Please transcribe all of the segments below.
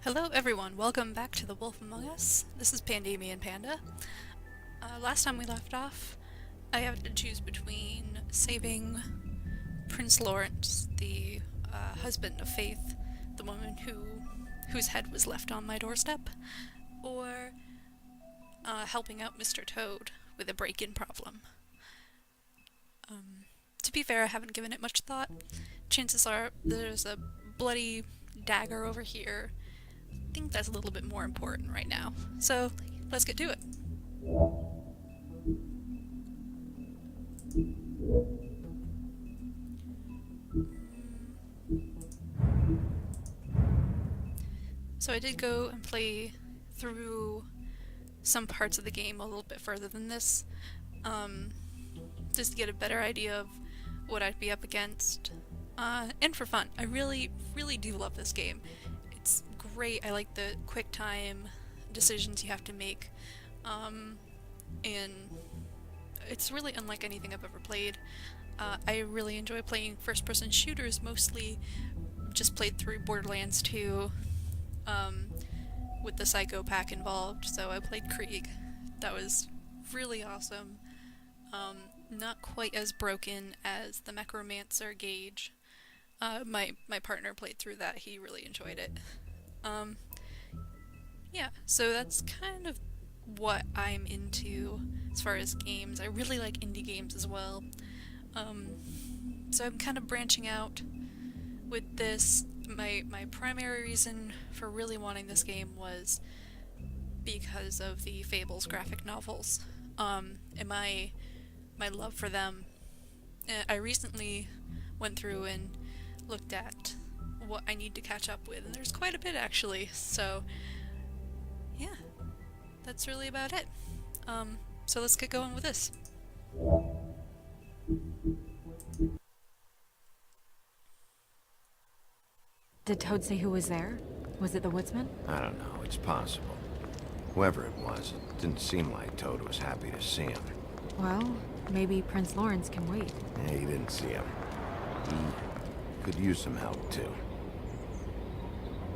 Hello everyone, welcome back to The Wolf Among Us. This is Pandemian Panda. Last time we left off, I had to choose between saving Prince Lawrence, the husband of Faith, the woman whose head was left on my doorstep, or helping out Mr. Toad with a break-in problem. To be fair, I haven't given it much thought. Chances are there's a bloody dagger over here. I think that's a little bit more important right now. So, let's get to it. So I did go and play through some parts of the game a little bit further than this, just to get a better idea of what I'd be up against, and for fun. I really, really do love this game. It's great. I like the quick time decisions you have to make, and it's really unlike anything I've ever played. I really enjoy playing first-person shooters, mostly just played through Borderlands 2, with the Psycho pack involved, so I played Krieg. That was really awesome. Not quite as broken as the Necromancer Gauge. My partner played through that. He really enjoyed it. Yeah, so that's kind of what I'm into as far as games. I really like indie games as well. So I'm kind of branching out with this. My primary reason for really wanting this game was because of the Fables graphic novels, and my love for them. I recently went through and looked at what I need to catch up with, and there's quite a bit actually. So yeah, that's really about it. So let's get going with this. Did Toad say who was there? Was it the woodsman? I don't know, it's possible. Whoever it was, it didn't seem like Toad was happy to see him. Well, maybe Prince Lawrence can wait. Yeah, he didn't see him. He could use some help, too.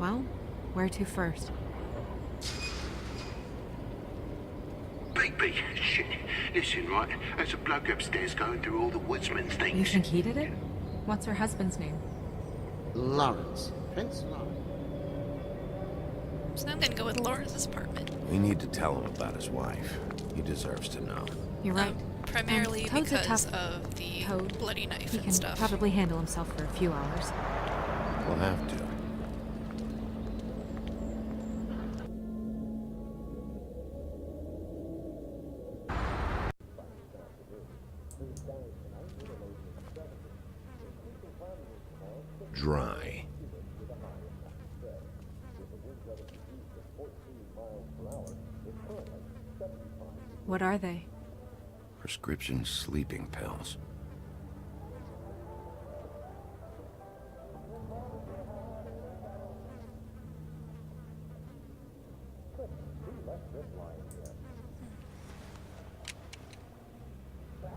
Well, where to first? Big shit. Listen, right? There's a bloke upstairs going through all the woodsman's things. You think he did it? What's her husband's name? Lawrence. Prince Lawrence. So I'm gonna go with Lawrence's apartment. We need to tell him about his wife. He deserves to know. You're right. Primarily And Toad's a because tough of the Toad. bloody knife He and can stuff. probably handle himself for a few hours. We'll have to. Dry. What are they? Prescription sleeping pills.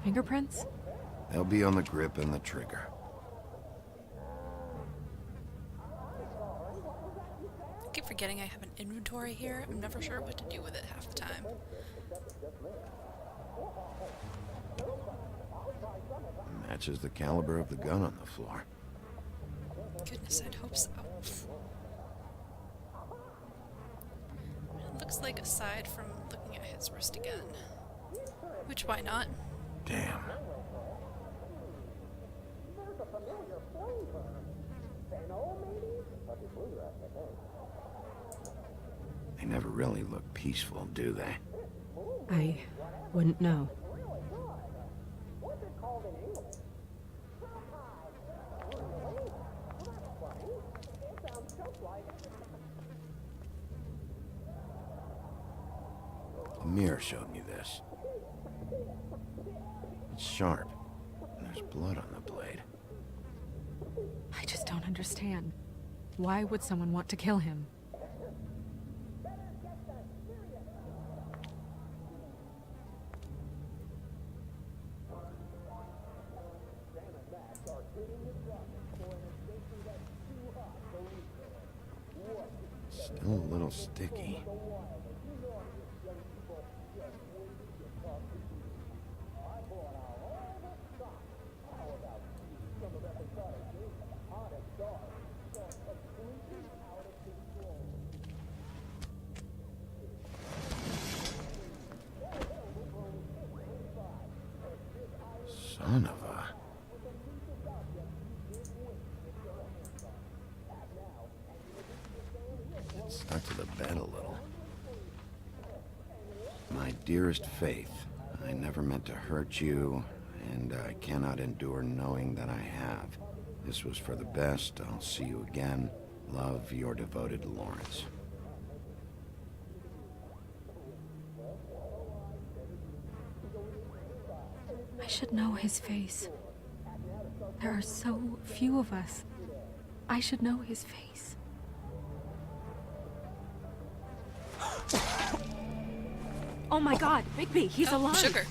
Fingerprints? They'll be on the grip and the trigger. I keep forgetting I have an inventory here. I'm never sure what to do with it half the time. Matches the caliber of the gun on the floor. Goodness, I'd hope so. It looks like aside from looking at his wrist again. Which, why not? Damn. They never really look peaceful, do they? I wouldn't know. The mirror showed me this. It's sharp, and there's blood on the blade. I just don't understand. Why would someone want to kill him? Still a little sticky. Son of a... It stuck to the bed a little. My dearest Faith, I never meant to hurt you, and I cannot endure knowing that I have. This was for the best. I'll see you again. Love, your devoted Lawrence. I should know his face. There are so few of us. I should know his face. Oh my God, Bigby, he's alive. Sugar.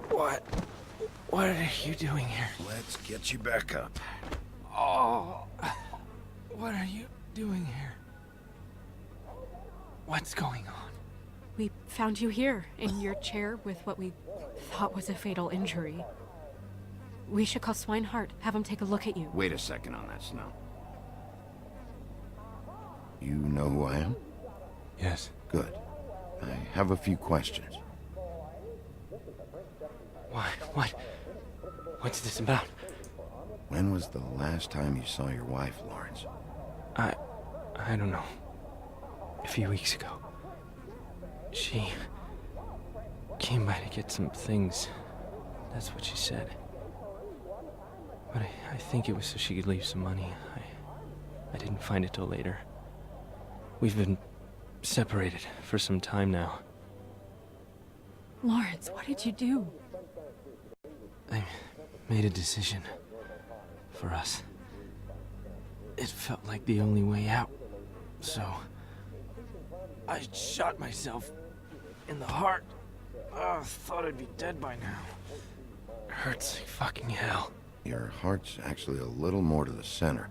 What are you doing here? Let's get you back up. Oh, what are you doing here? What's going on? We found you here, in your chair with what we thought was a fatal injury. We should call Swinehart, have him take a look at you. Wait a second on that, Snow. You know who I am? Yes. Good. I have a few questions. Why? What's this about? When was the last time you saw your wife, Lawrence? I don't know. A few weeks ago. She came by to get some things. That's what she said. But I think it was so she could leave some money. I didn't find it till later. We've been separated for some time now. Lawrence, what did you do? I made a decision for us. It felt like the only way out, so I shot myself in the heart. Thought I'd be dead by now. Hurts like fucking hell. Your heart's actually a little more to the center.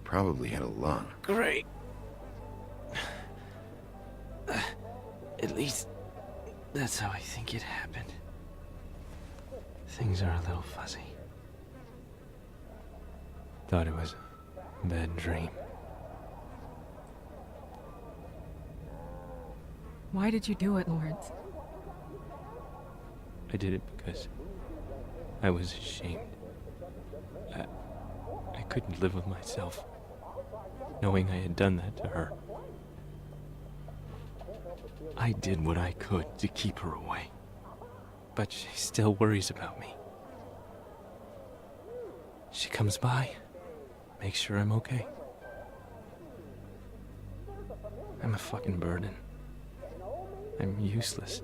Probably hit a lung. Great. At least that's how I think it happened. Things are a little fuzzy. Thought it was a bad dream. Why did you do it, Lawrence? I did it because I was ashamed. I couldn't live with myself, knowing I had done that to her. I did what I could to keep her away, but she still worries about me. She comes by, makes sure I'm okay. I'm a fucking burden. I'm useless.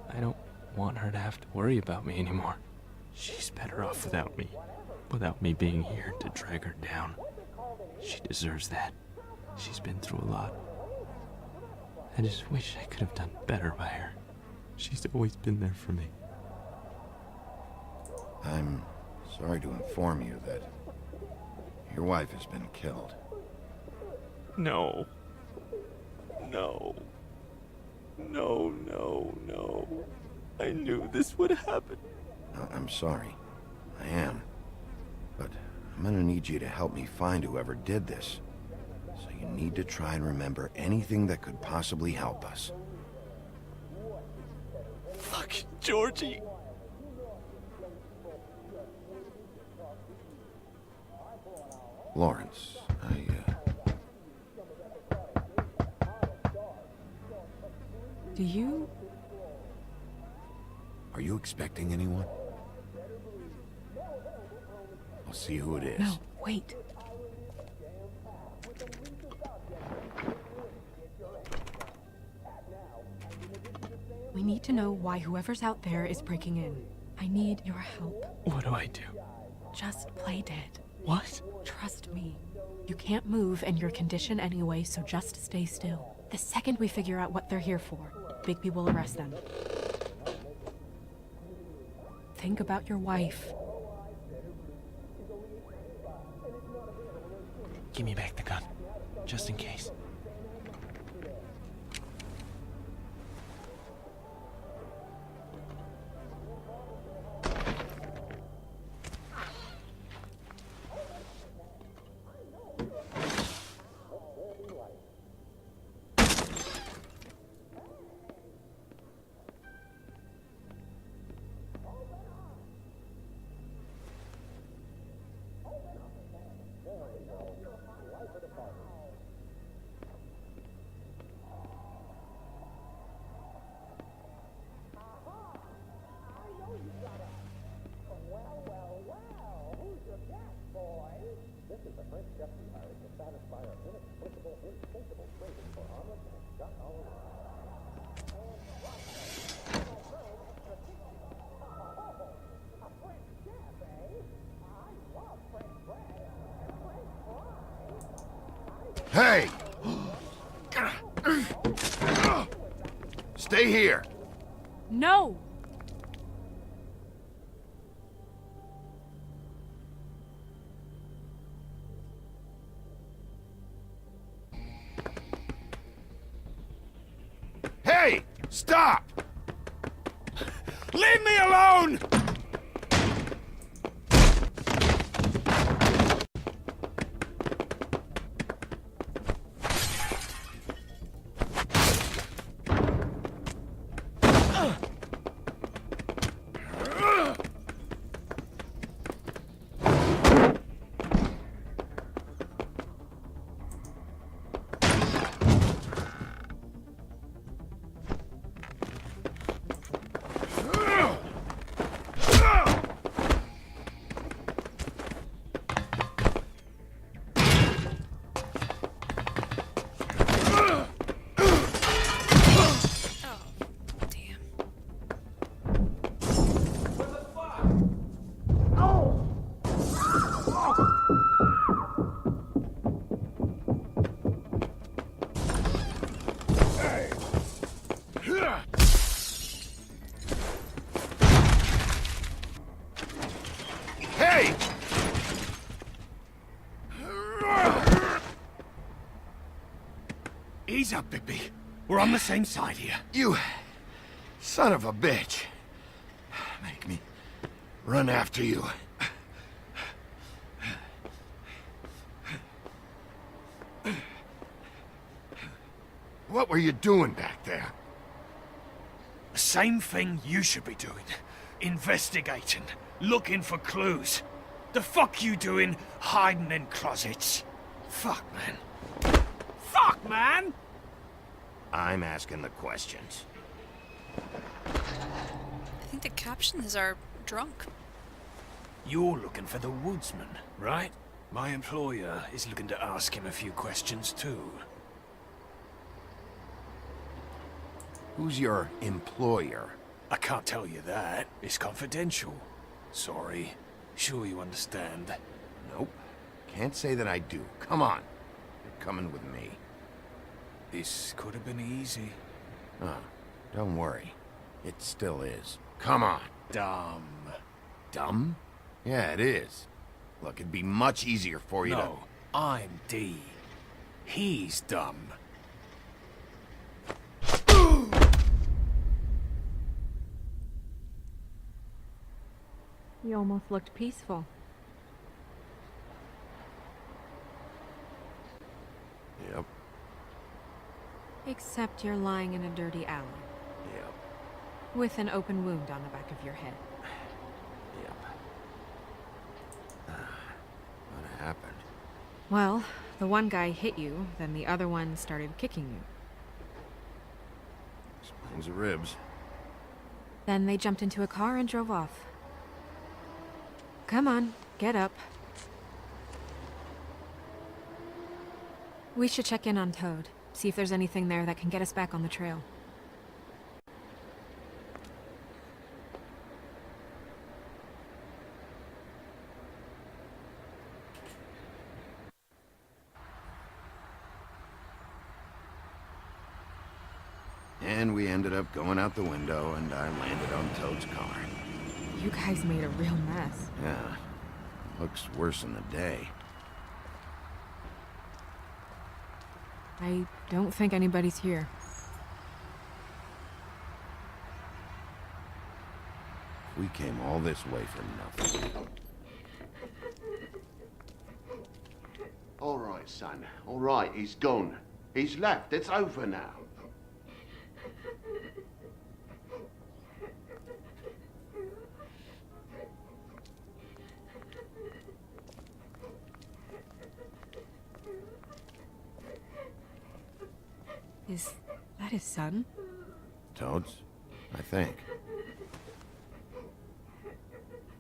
I don't want her to have to worry about me anymore. She's better off without me being here to drag her down. She deserves that. She's been through a lot. I just wish I could have done better by her. She's always been there for me. I'm sorry to inform you that your wife has been killed. No. No. No, no, no. I knew this would happen. I'm sorry. I am. But I'm gonna need you to help me find whoever did this. So you need to try and remember anything that could possibly help us. Fucking Georgie. Lawrence, Do you? Are you expecting anyone? I'll see who it is. No, wait. We need to know why whoever's out there is breaking in. I need your help. What do I do? Just play dead. What? Trust me. You can't move in your condition anyway, so just stay still. The second we figure out what they're here for, Bigby will arrest them. Think about your wife. Give me back the gun, just in case. Hey! Stay here. No! Hey! Stop! Leave me alone! Hey! Ease up, Bigby. We're on the same side here. You son of a bitch. Make me run after you. What were you doing back there? The same thing you should be doing. Investigating. Looking for clues. The fuck you doing hiding in closets? Fuck, man. Fuck, man! I'm asking the questions. I think the captions are drunk. You're looking for the woodsman, right? My employer is looking to ask him a few questions too. Who's your employer? I can't tell you that. It's confidential. Sorry. Sure you understand. Nope. Can't say that I do. Come on. You're coming with me. This could have been easy. Don't worry. It still is. Come on. Dumb. Dumb? Yeah, it is. Look, it'd be much easier for you No, I'm D. He's dumb. You almost looked peaceful. to... Yep. Except you're lying in a dirty alley. Yep. With an open wound on the back of your head. Yep. What happened? Well, the one guy hit you, then the other one started kicking you. Explains the ribs. Then they jumped into a car and drove off. Come on, get up. We should check in on Toad, see if there's anything there that can get us back on the trail. And we ended up going out the window, and I landed on Toad's car. You guys made a real mess. Yeah. Looks worse in the day. I don't think anybody's here. We came all this way for nothing. All right, son. All right, he's gone. He's left. It's over now. Is that his son? Toads? I think.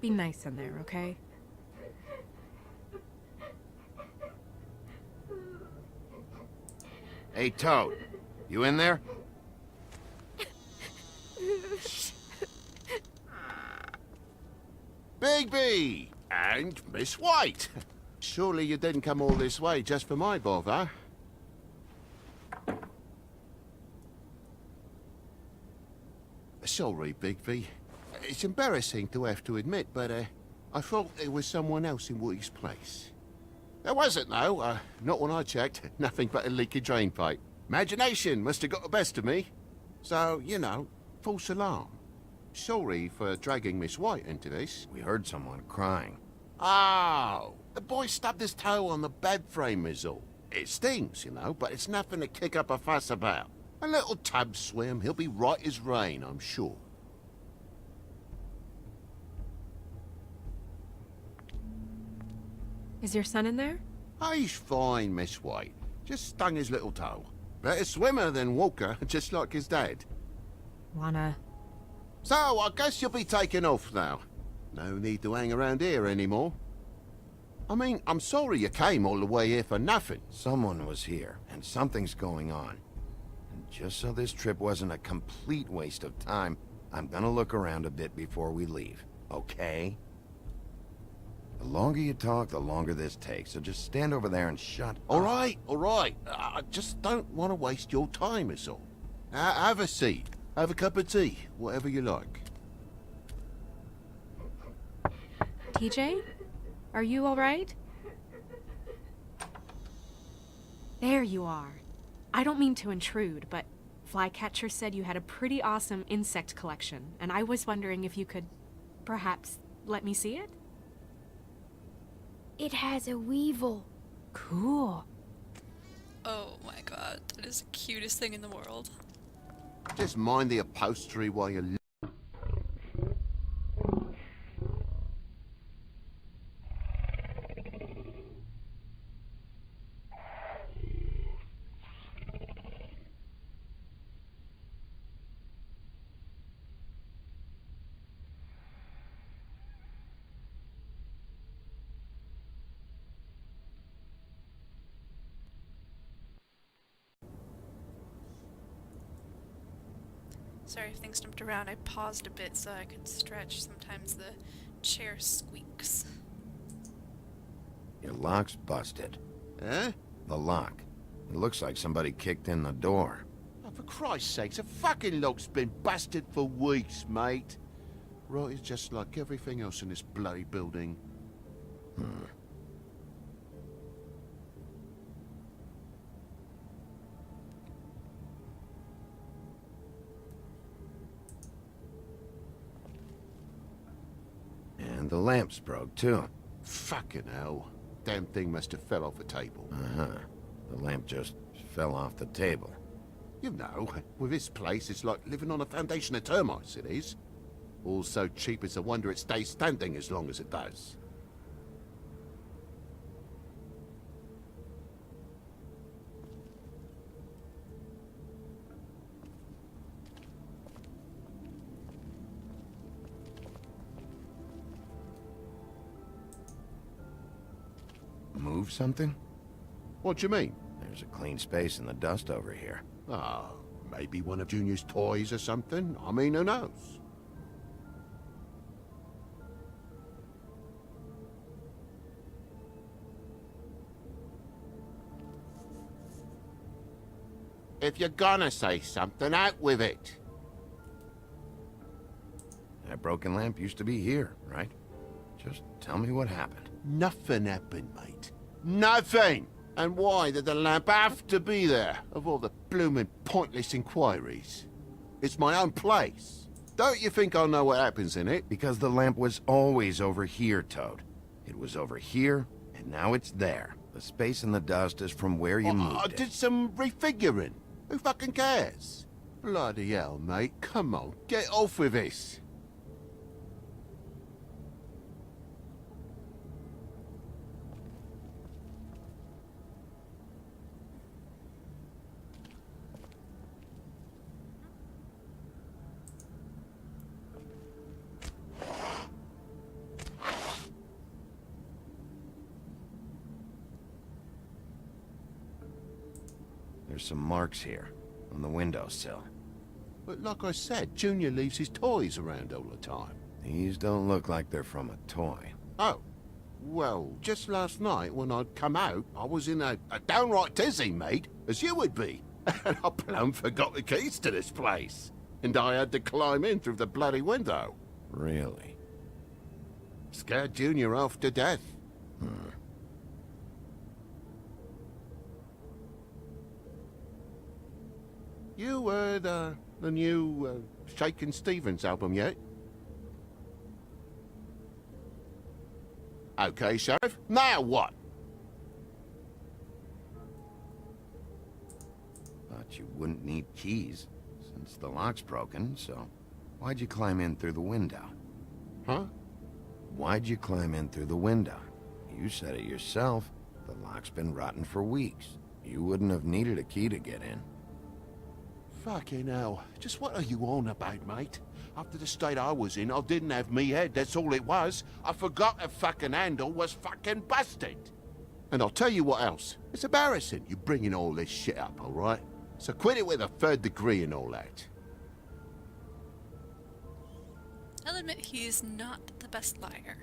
Be nice in there, okay? Hey, Toad. You in there? Bigby! And Miss White! Surely you didn't come all this way just for my bother? Sorry, Bigby. It's embarrassing to have to admit, but I thought there was someone else in Woody's place. There wasn't, though. Not when I checked. Nothing but a leaky drain pipe. Imagination must have got the best of me. So, you know, false alarm. Sorry for dragging Miss White into this. We heard someone crying. Oh, the boy stubbed his toe on the bed frame is all. It stings, you know, but it's nothing to kick up a fuss about. A little tub swim, he'll be right as rain, I'm sure. Is your son in there? Oh, he's fine, Miss White. Just stung his little toe. Better swimmer than Walker, just like his dad. Wanna... So, I guess you'll be taking off now. No need to hang around here anymore. I mean, I'm sorry you came all the way here for nothing. Someone was here, and something's going on. And just so this trip wasn't a complete waste of time, I'm gonna look around a bit before we leave, okay? The longer you talk, the longer this takes, so just stand over there and shut up. All right. I just don't want to waste your time, is all. Have a seat. Have a cup of tea. Whatever you like. TJ? Are you alright? There you are. I don't mean to intrude, but Flycatcher said you had a pretty awesome insect collection, and I was wondering if you could, perhaps, let me see it? It has a weevil. Cool. Oh my god, that is the cutest thing in the world. Just mind the upholstery while you're... Sorry if things jumped around. I paused a bit so I could stretch. Sometimes the chair squeaks. Your lock's busted. Eh? The lock. It looks like somebody kicked in the door. Oh, for Christ's sakes, the fucking lock's been busted for weeks, mate. Right, it's just like everything else in this bloody building. And the lamp's broke, too. Fucking hell. Damn thing must have fell off a table. Uh-huh. The lamp just fell off the table. You know, with this place, it's like living on a foundation of termites, it is. All so cheap it's a wonder it stays standing as long as it does. Move something? What do you mean? There's a clean space in the dust over here. Ah, maybe one of Junior's toys or something? I mean, who knows? If you're gonna say something, out with it. That broken lamp used to be here, right? Just tell me what happened. Nothing happened, mate. Nothing! And why did the lamp have to be there, of all the bloomin' pointless inquiries? It's my own place. Don't you think I know what happens in it? Because the lamp was always over here, Toad. It was over here, and now it's there. The space in the dust is from where you moved I it. did some refiguring. Who fucking cares? Bloody hell, mate. Come on, get off with this. There's some marks here, on the windowsill. But like I said, Junior leaves his toys around all the time. These don't look like they're from a toy. Oh. Well, just last night when I'd come out, I was in a downright tizzy, mate, as you would be. And I plumb forgot the keys to this place. And I had to climb in through the bloody window. Really? Scared Junior off to death. You heard the new Shakin' Stevens album yet? Okay, Sheriff. Now what? Thought you wouldn't need keys, since the lock's broken, so why'd you climb in through the window? Huh? Why'd you climb in through the window? You said it yourself. The lock's been rotten for weeks. You wouldn't have needed a key to get in. Fucking hell. Just what are you on about, mate? After the state I was in, I didn't have me head, that's all it was. I forgot the fucking handle was fucking busted. And I'll tell you what else. It's embarrassing you bringing all this shit up, alright? So quit it with a third degree and all that. I'll admit he's not the best liar.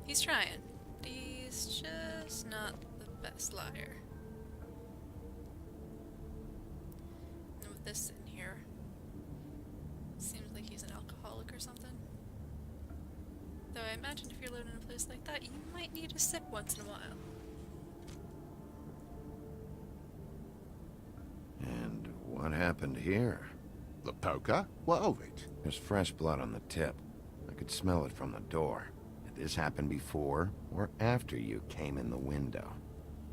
He's trying. He's just not the best liar. And with this in here, seems like he's an alcoholic or something. Though I imagine if you're living in a place like that, you might need a sip once in a while. And what happened here? The poker? What of it? There's fresh blood on the tip. I could smell it from the door. Did this happen before or after you came in the window?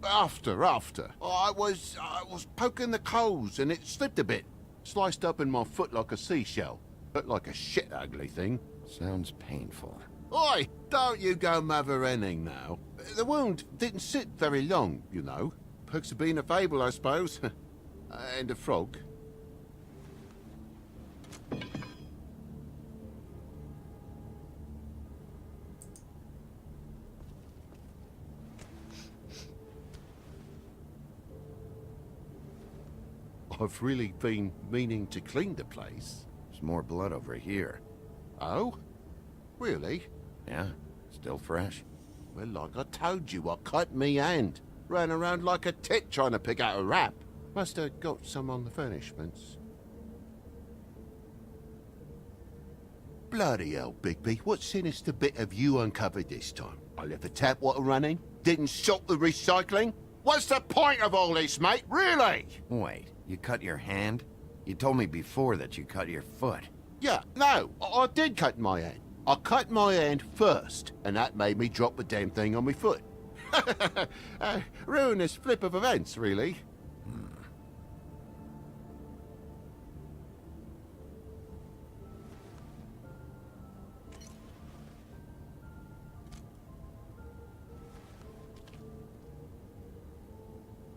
After. I was poking the coals and it slipped a bit. Sliced up in my foot like a seashell. Looked like a shit ugly thing. Sounds painful. Oi, don't you go mother-henning now. The wound didn't sit very long, you know. Perks of being a fable, I suppose. And a frog. I've really been meaning to clean the place. There's more blood over here. Oh? Really? Yeah, still fresh. Well, like I told you, I cut me hand. Ran around like a tit trying to pick out a wrap. Must have got some on the furnishments. Bloody hell, Bigby. What sinister bit have you uncovered this time? I left the tap water running? Didn't stop the recycling? What's the point of all this, mate? Really? Wait, you cut your hand? You told me before that you cut your foot. Yeah, no, I did cut my hand. I cut my hand first, and that made me drop the damn thing on my foot. Ruinous flip of events, really.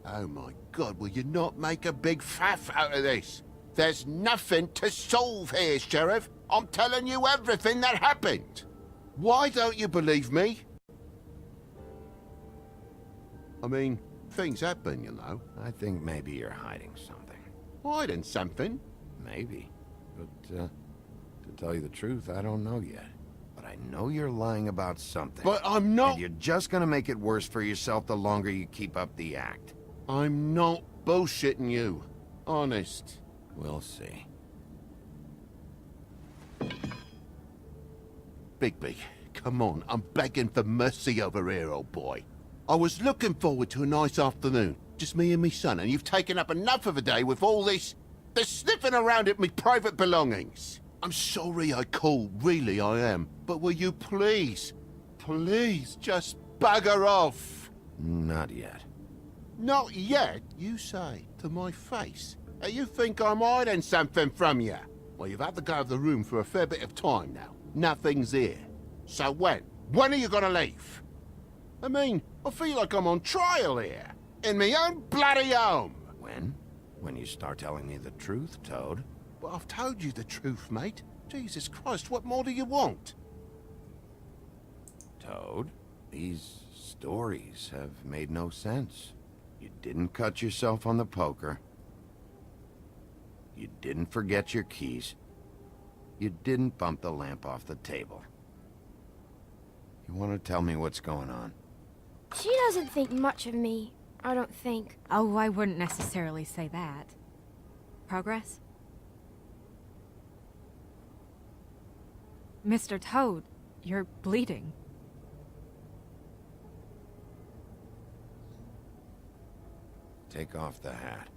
Oh my God, will you not make a big faff out of this? There's nothing to solve here, Sheriff. I'm telling you everything that happened. Why don't you believe me? I mean, things happen, you know. I think maybe you're hiding something. Hiding something? Maybe. But, to tell you the truth, I don't know yet. But I know you're lying about something. But I'm not... And you're just gonna make it worse for yourself the longer you keep up the act. I'm not bullshitting you. Honest. We'll see. Bigby, come on. I'm begging for mercy over here, old boy. I was looking forward to a nice afternoon. Just me and me son, and you've taken up enough of a day with all this sniffing around at me private belongings. I'm sorry I called, really I am. But will you please, just bugger off? Not yet. Not yet, you say, to my face. You think I'm hiding something from you? Well, you've had to go out of the room for a fair bit of time now. Nothing's here. So when? When are you gonna leave? I mean, I feel like I'm on trial here. In my own bloody home. When? When you start telling me the truth, Toad? But I've told you the truth, mate. Jesus Christ, what more do you want? Toad, these stories have made no sense. You didn't cut yourself on the poker. You didn't forget your keys. You didn't bump the lamp off the table. You want to tell me what's going on? She doesn't think much of me, I don't think. Oh, I wouldn't necessarily say that. Progress? Mr. Toad, you're bleeding. Take off the hat.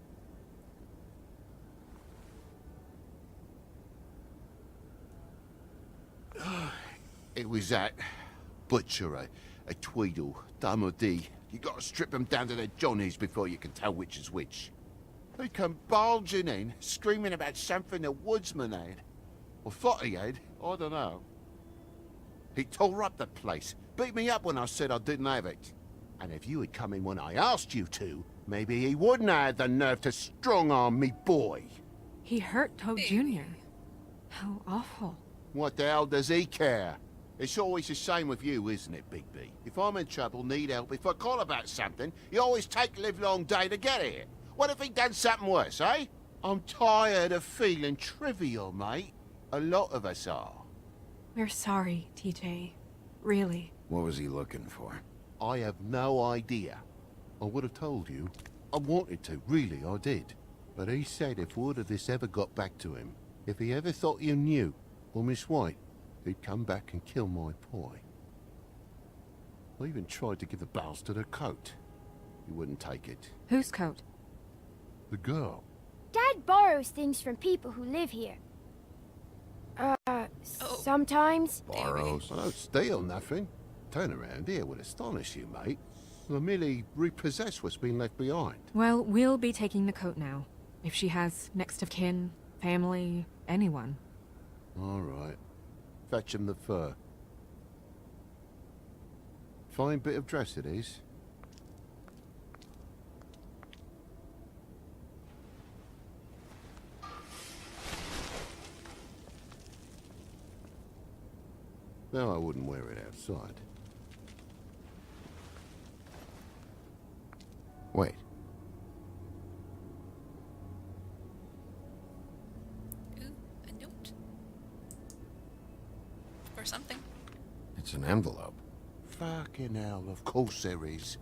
It was that butcher, a Tweedle, Dumody. You gotta strip them down to their johnnies before you can tell which is which. They come bulging in, screaming about something the woodsman had. Or thought he had, I don't know. He tore up the place, beat me up when I said I didn't have it. And if you had come in when I asked you to, maybe he wouldn't have had the nerve to strong-arm me boy. He hurt Toad Jr. How awful. What the hell does he care? It's always the same with you, isn't it, Bigby? If I'm in trouble, need help, if I call about something, you always take the livelong day to get here. What if he done something worse, eh? I'm tired of feeling trivial, mate. A lot of us are. We're sorry, TJ. Really. What was he looking for? I have no idea. I would have told you. I wanted to, really, I did. But he said if word of this ever got back to him, if he ever thought you knew, or Miss White, he'd come back and kill my boy. I even tried to give the bastard a coat. He wouldn't take it. Whose coat? The girl. Dad borrows things from people who live here. Sometimes. Borrows? I don't steal nothing. Turn around here would astonish you, mate. I merely repossess what's been left behind. Well, we'll be taking the coat now. If she has next of kin, family, anyone. All right. Fetch him the fur. Fine bit of dress it is. No, I wouldn't wear it outside. Wait. Ooh, a note. Or something. It's an envelope. Fucking hell, of course there is.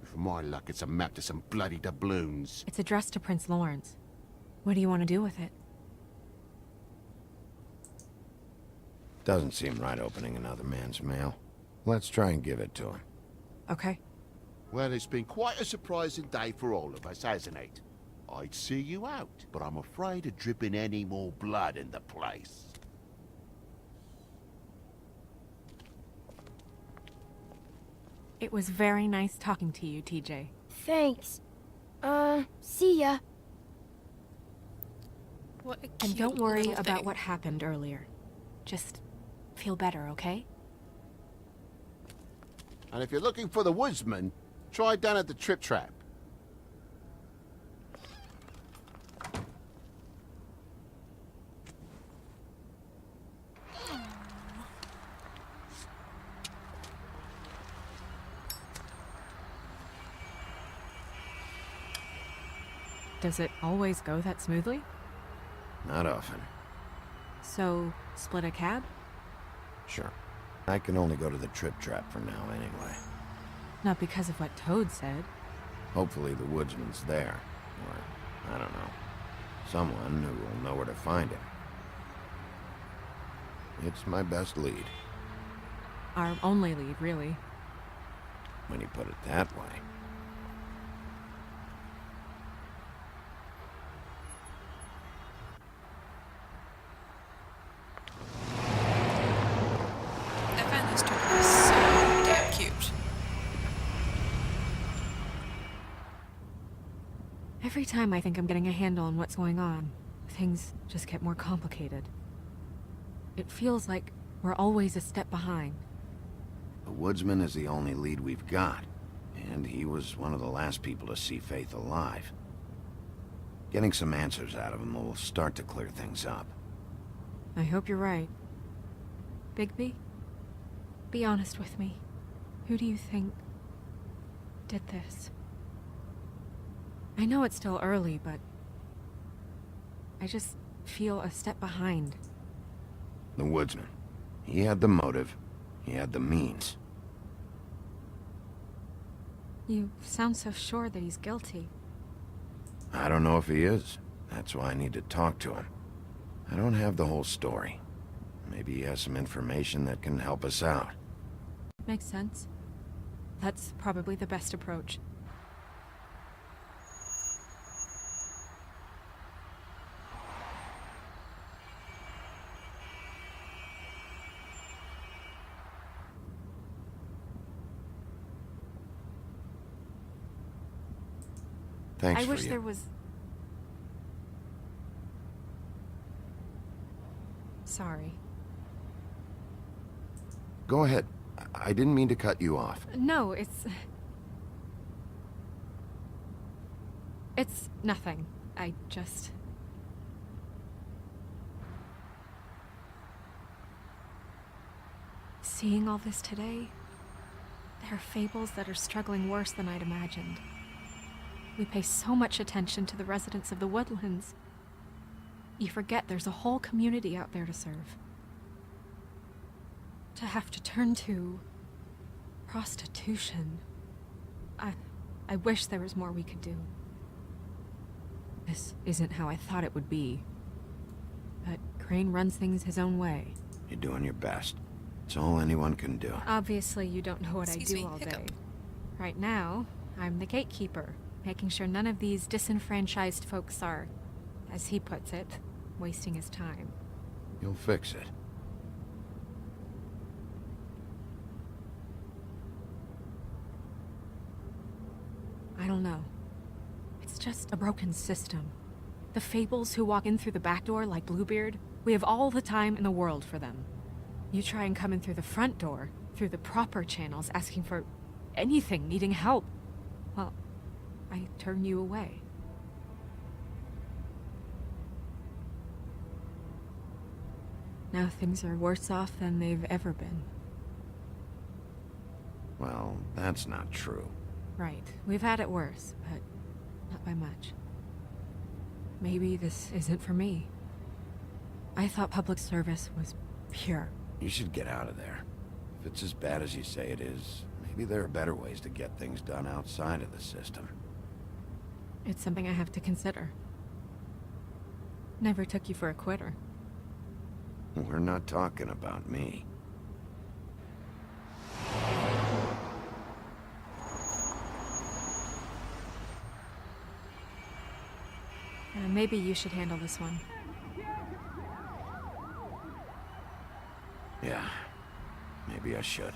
For my luck, it's a map to some bloody doubloons. It's addressed to Prince Lawrence. What do you want to do with it? Doesn't seem right opening another man's mail. Let's try and give it to him. Okay. Well, it's been quite a surprising day for all of us, hasn't it? I'd see you out, but I'm afraid of dripping any more blood in the place. It was very nice talking to you, TJ. Thanks. See ya. What a And cute don't worry little about thing. what happened earlier. Just feel better, okay? And if you're looking for the woodsman, try down at the Trip Trap. Does it always go that smoothly? Not often. So, split a cab? Sure. I can only go to the Trip Trap for now anyway. Not because of what Toad said. Hopefully the woodsman's there. Or, I don't know. Someone who will know where to find him. It's my best lead. Our only lead, really. when you put it that way. I find those two girls so damn cute. Every time I think I'm getting a handle on what's going on, things just get more complicated. It feels like we're always a step behind. The woodsman is the only lead we've got, and he was one of the last people to see Faith alive. Getting some answers out of him will start to clear things up. I hope you're right. Bigby? Be honest with me. Who do you think did this? I know it's still early, but I just feel a step behind. The woodsman. He had the motive. He had the means. You sound so sure that he's guilty. I don't know if he is. That's why I need to talk to him. I don't have the whole story. Maybe he has some information that can help us out. Makes sense. That's probably the best approach. Thanks I for wish you. there was... Sorry. Go ahead. I didn't mean to cut you off. No, it's nothing. I just... Seeing all this today, there are fables that are struggling worse than I'd imagined. We pay so much attention to the residents of the woodlands. You forget there's a whole community out there to serve. To have to turn to prostitution. I wish there was more we could do. This isn't how I thought it would be. But Crane runs things his own way. You're doing your best. It's all anyone can do. Obviously, you don't know what I Excuse do me, all day. hiccup. Right now, I'm the gatekeeper, making sure none of these disenfranchised folks are, as he puts it, wasting his time. You'll fix it. I don't know. It's just a broken system. The fables who walk in through the back door like Bluebeard, we have all the time in the world for them. You try and come in through the front door, through the proper channels, asking for anything, needing help. Well, I turn you away. Now things are worse off than they've ever been. Well, that's not true. Right. We've had it worse, but not by much. Maybe this isn't for me. I thought public service was pure. You should get out of there. If it's as bad as you say it is, maybe there are better ways to get things done outside of the system. It's something I have to consider. Never took you for a quitter. We're not talking about me. Maybe you should handle this one. Yeah, maybe I should.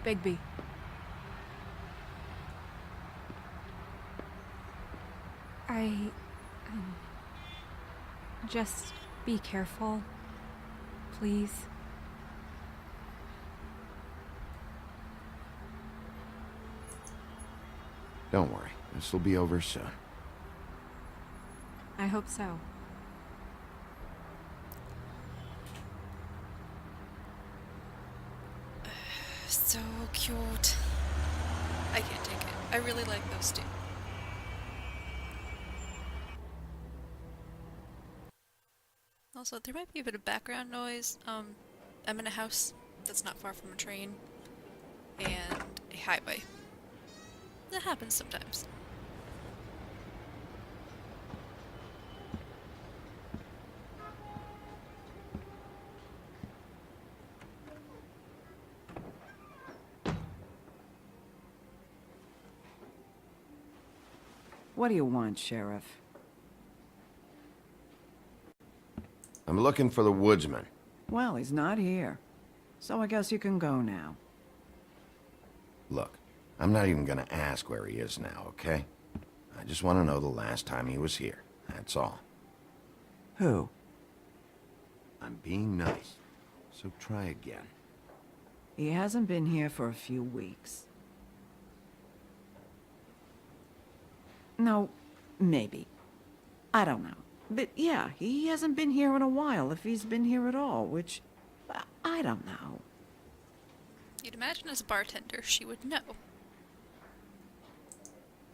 Bigby. Just be careful, please. Don't worry, this will be over soon. I hope so. So cute. I can't take it. I really like those two. Also, there might be a bit of background noise. I'm in a house that's not far from a train and a highway. That happens sometimes. What do you want, Sheriff? I'm looking for the woodsman. Well, he's not here. So I guess you can go now. Look, I'm not even gonna ask where he is now, okay? I just want to know the last time he was here. That's all. Who? I'm being nice, so try again. He hasn't been here for a few weeks. No, maybe. I don't know. But yeah, he hasn't been here in a while, if he's been here at all, which... I don't know. You'd imagine as a bartender she would know.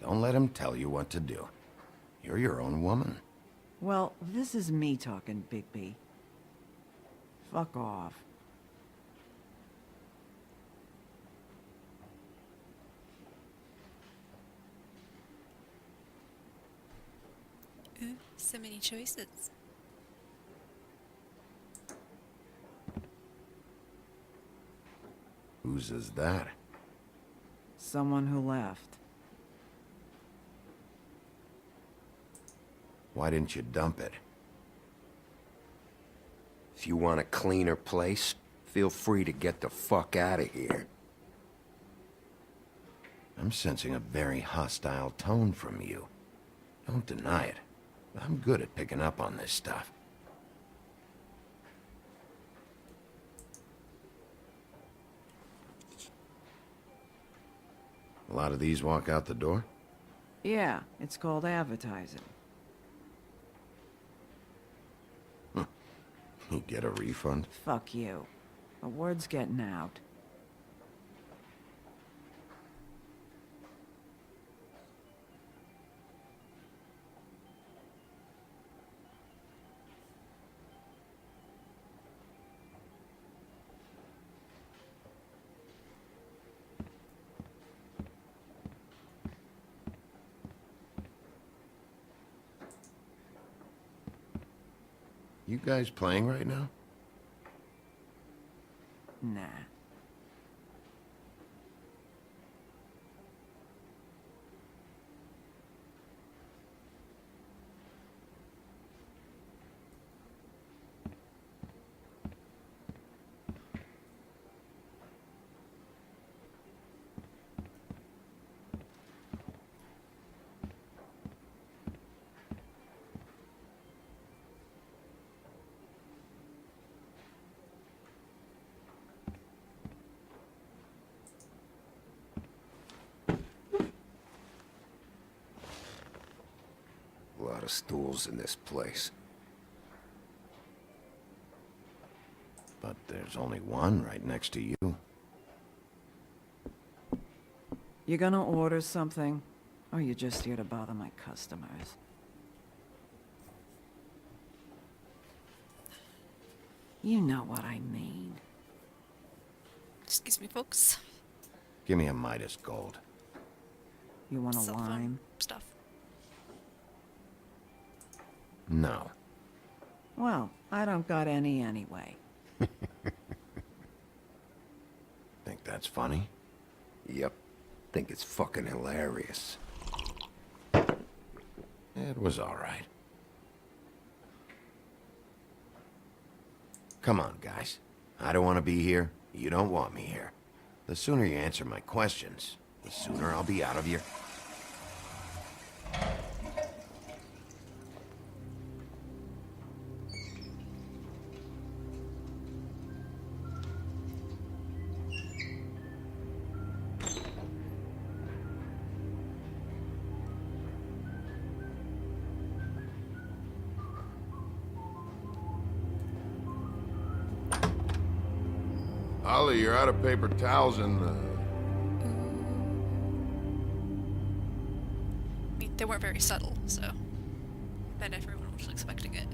Don't let him tell you what to do. You're your own woman. Well, this is me talking, Bigby. Fuck off. Ooh, so many choices. Whose is that? Someone who left. Why didn't you dump it? If you want a cleaner place, feel free to get the fuck out of here. I'm sensing a very hostile tone from you. Don't deny it. I'm good at picking up on this stuff. A lot of these walk out the door? Yeah, it's called advertising. You get a refund? Fuck you. The word's getting out. You guys playing right now? Nah. A lot of stools in this place. But there's only one right next to you. You gonna order something? Or you just here to bother my customers? You know what I mean. Excuse me, folks. Give me a Midas Gold. You want a Cell phone lime? stuff. No. Well, I don't got any anyway. Think that's funny? Yep. Think it's fucking hilarious. It was all right. Come on, guys. I don't want to be here. You don't want me here. The sooner you answer my questions, the sooner I'll be out of your... Ollie, you're out of paper towels and, I mean, they weren't very subtle, so I bet everyone was expecting it.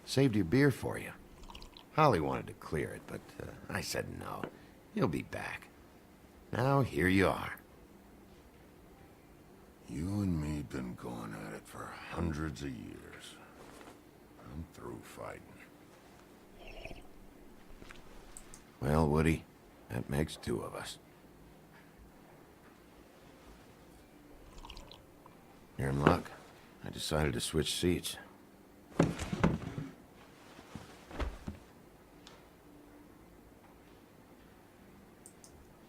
saved your beer for you. Holly wanted to clear it, but I said no. He'll be back. Now, here you are. You and me been going at it for hundreds of years. I'm through fighting. Well, Woody, that makes two of us. You're in luck. I decided to switch seats.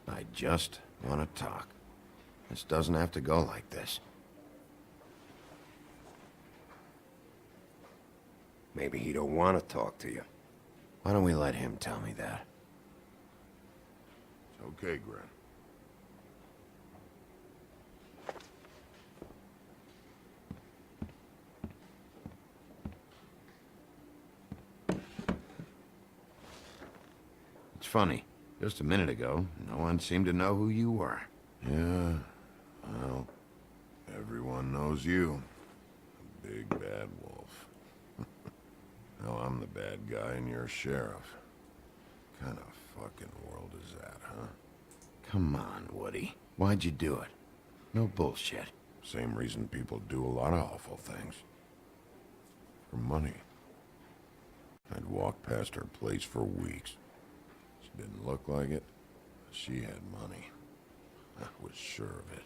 I just want to talk. This doesn't have to go like this. Maybe he don't want to talk to you. Why don't we let him tell me that? It's okay, Grant. It's funny. Just a minute ago, no one seemed to know who you were. Yeah, well, everyone knows you. The big bad wolf. Now I'm the bad guy and you're sheriff. Kind of fucking world is that, huh? Come on, Woody. Why'd you do it? No bullshit. Same reason people do a lot of awful things. For money. I'd walk past her place for weeks. She didn't look like it, but she had money. I was sure of it.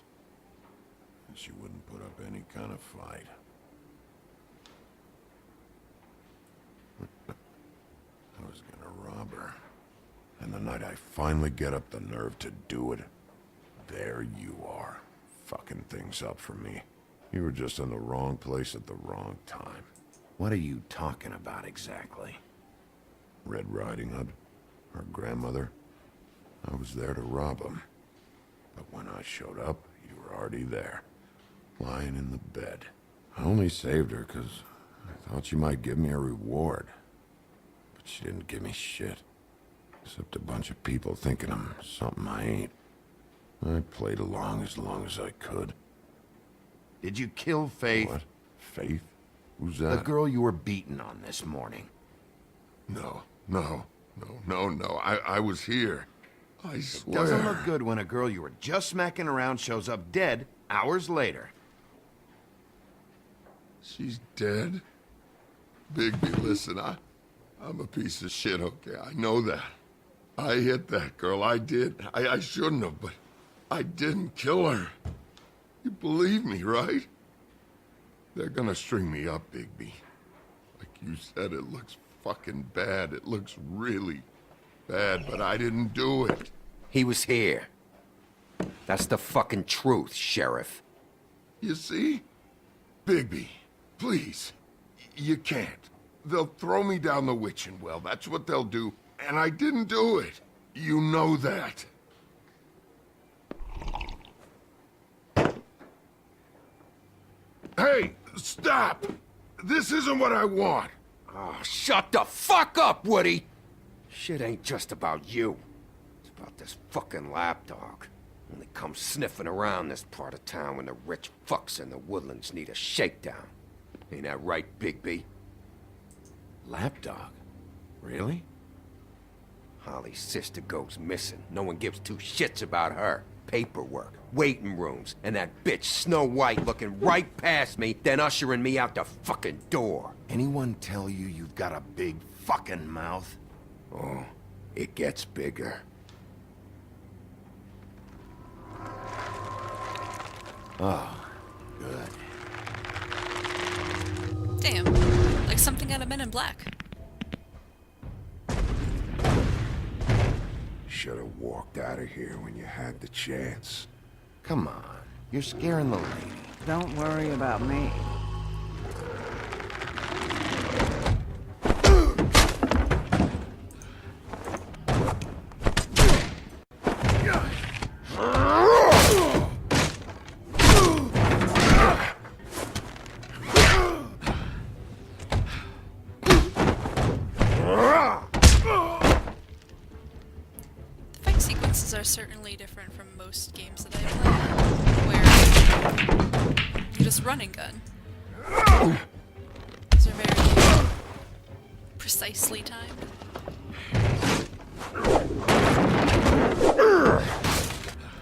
And she wouldn't put up any kind of fight. I was gonna rob her. And the night I finally get up the nerve to do it, there you are, fucking things up for me. You were just in the wrong place at the wrong time. What are you talking about exactly? Red Riding Hood, her grandmother. I was there to rob him. But when I showed up, you were already there, lying in the bed. I only saved her because I thought she might give me a reward. But she didn't give me shit. Except a bunch of people thinking I'm something I ain't. I played along as I could. Did you kill Faith? What? Faith? Who's The that? girl you were beating on this morning. No. I was here. I swear. Doesn't look good when a girl you were just smacking around shows up dead hours later. She's dead? Bigby, listen, I'm a piece of shit, okay? I know that. I hit that girl, I did. I shouldn't have, but I didn't kill her. You believe me, right? They're gonna string me up, Bigby. Like you said, it looks fucking bad. It looks really bad, but I didn't do it. He was here. That's the fucking truth, Sheriff. You see? Bigby, please. You can't. They'll throw me down the witching well. That's what they'll do. And I didn't do it. You know that. Hey, stop! This isn't what I want. Oh, shut the fuck up, Woody! Shit ain't just about you. It's about this fucking lapdog. Only comes sniffing around this part of town when the rich fucks in the woodlands need a shakedown. Ain't that right, Bigby? Lapdog? Really? Holly's sister goes missing. No one gives two shits about her. Paperwork, waiting rooms, and that bitch Snow White looking right past me, then ushering me out the fucking door. Anyone tell you you've got a big fucking mouth? Oh, it gets bigger. Oh, good. Damn, like something out of Men in Black. Should have walked out of here when you had the chance. Come on, you're scaring the lady. Don't worry about me. Fight sequences are certainly different from most games that I play, where you just run and gun. These are very precisely timed.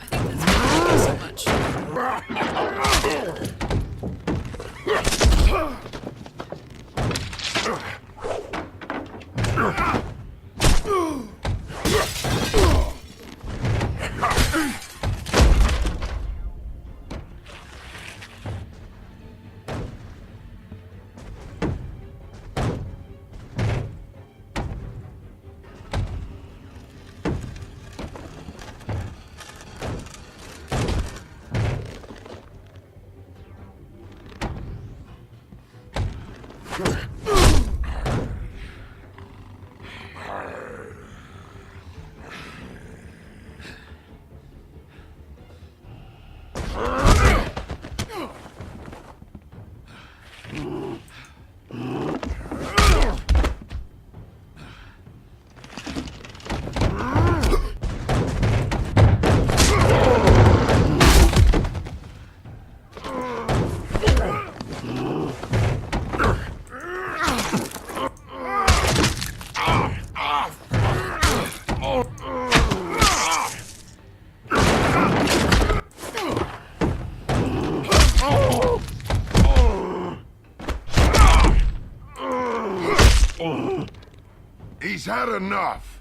I think that's why I like it so much. He's had enough!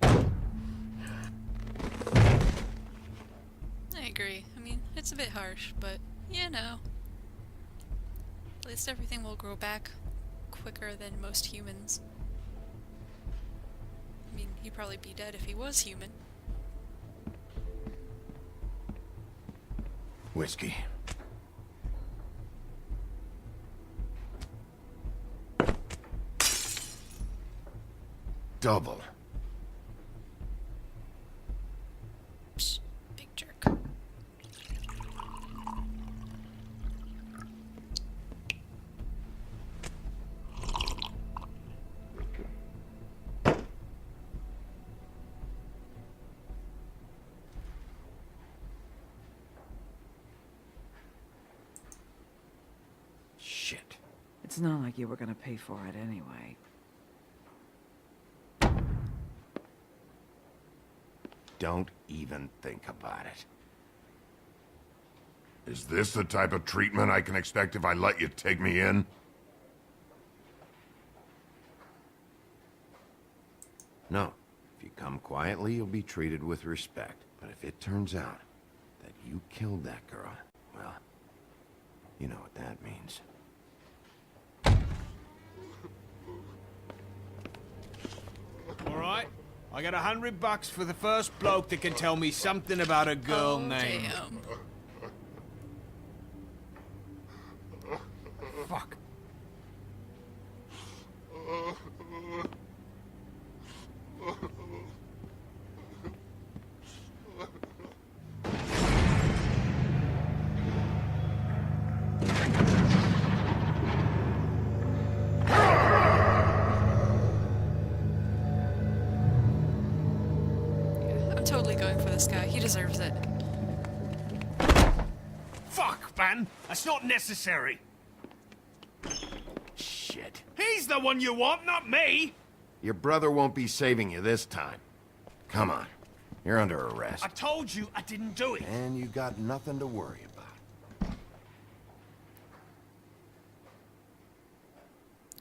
I agree. I mean, it's a bit harsh, but you know. At least everything will grow back quicker than most humans. I mean, he'd probably be dead if he was human. Whiskey. Double. Psst, big jerk. Shit. It's not like you were gonna pay for it anyway. Don't even think about it. Is this the type of treatment I can expect if I let you take me in? No. If you come quietly, you'll be treated with respect. But if it turns out that you killed that girl, well, you know what that means. Alright, I got $100 for the first bloke that can tell me something about a girl named... Damn. Fuck. I'm totally going for this guy. He deserves it. Fuck, man! That's not necessary! Shit. He's the one you want, not me! Your brother won't be saving you this time. Come on. You're under arrest. I told you I didn't do it! And you got nothing to worry about.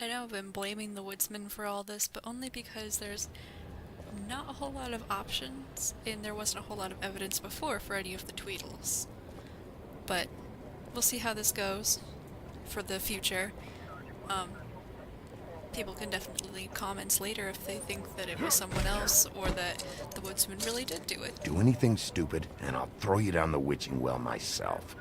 I know I've been blaming the woodsman for all this, but only because there's not a whole lot of options, and there wasn't a whole lot of evidence before for any of the Tweedles. But we'll see how this goes for the future. People can definitely leave comments later if they think that it was someone else or that the woodsman really did do it. Do anything stupid, and I'll throw you down the witching well myself.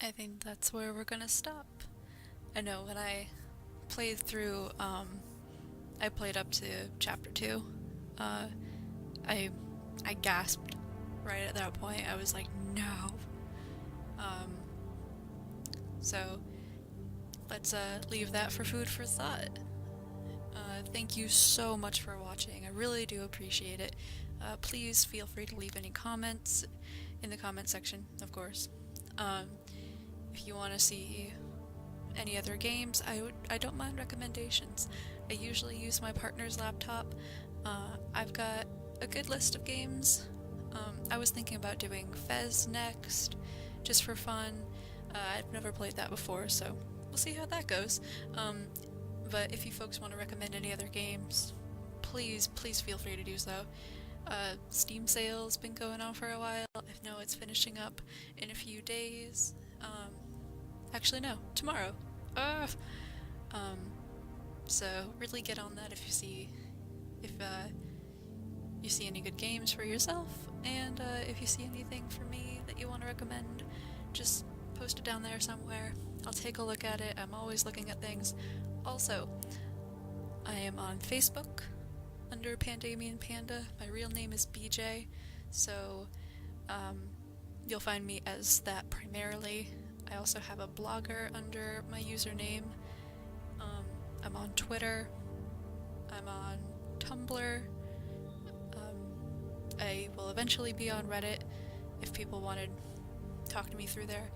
I think that's where we're gonna stop. I know when I played through, I played up to chapter 2, I gasped right at that point. I was like, no. So let's leave that for food for thought. Thank you so much for watching. I really do appreciate it. Please feel free to leave any comments in the comment section, of course. If you want to see any other games, I don't mind recommendations. I usually use my partner's laptop. I've got a good list of games. I was thinking about doing Fez next, just for fun. I've never played that before, so we'll see how that goes. But if you folks want to recommend any other games, please feel free to do so. Steam sale's been going on for a while. I know it's finishing up in a few days. Actually no, tomorrow. So really get on that if you see any good games for yourself, and if you see anything for me that you want to recommend, just post it down there somewhere. I'll take a look at it. I'm always looking at things. Also, I am on Facebook under Pandemian Panda. My real name is BJ, so you'll find me as that primarily. I also have a blogger under my username. I'm on Twitter. I'm on Tumblr. I will eventually be on Reddit if people want to talk to me through there.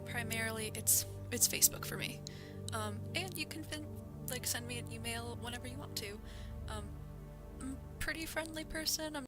Primarily, it's Facebook for me. And you can send me an email whenever you want to. I'm a pretty friendly person. I'm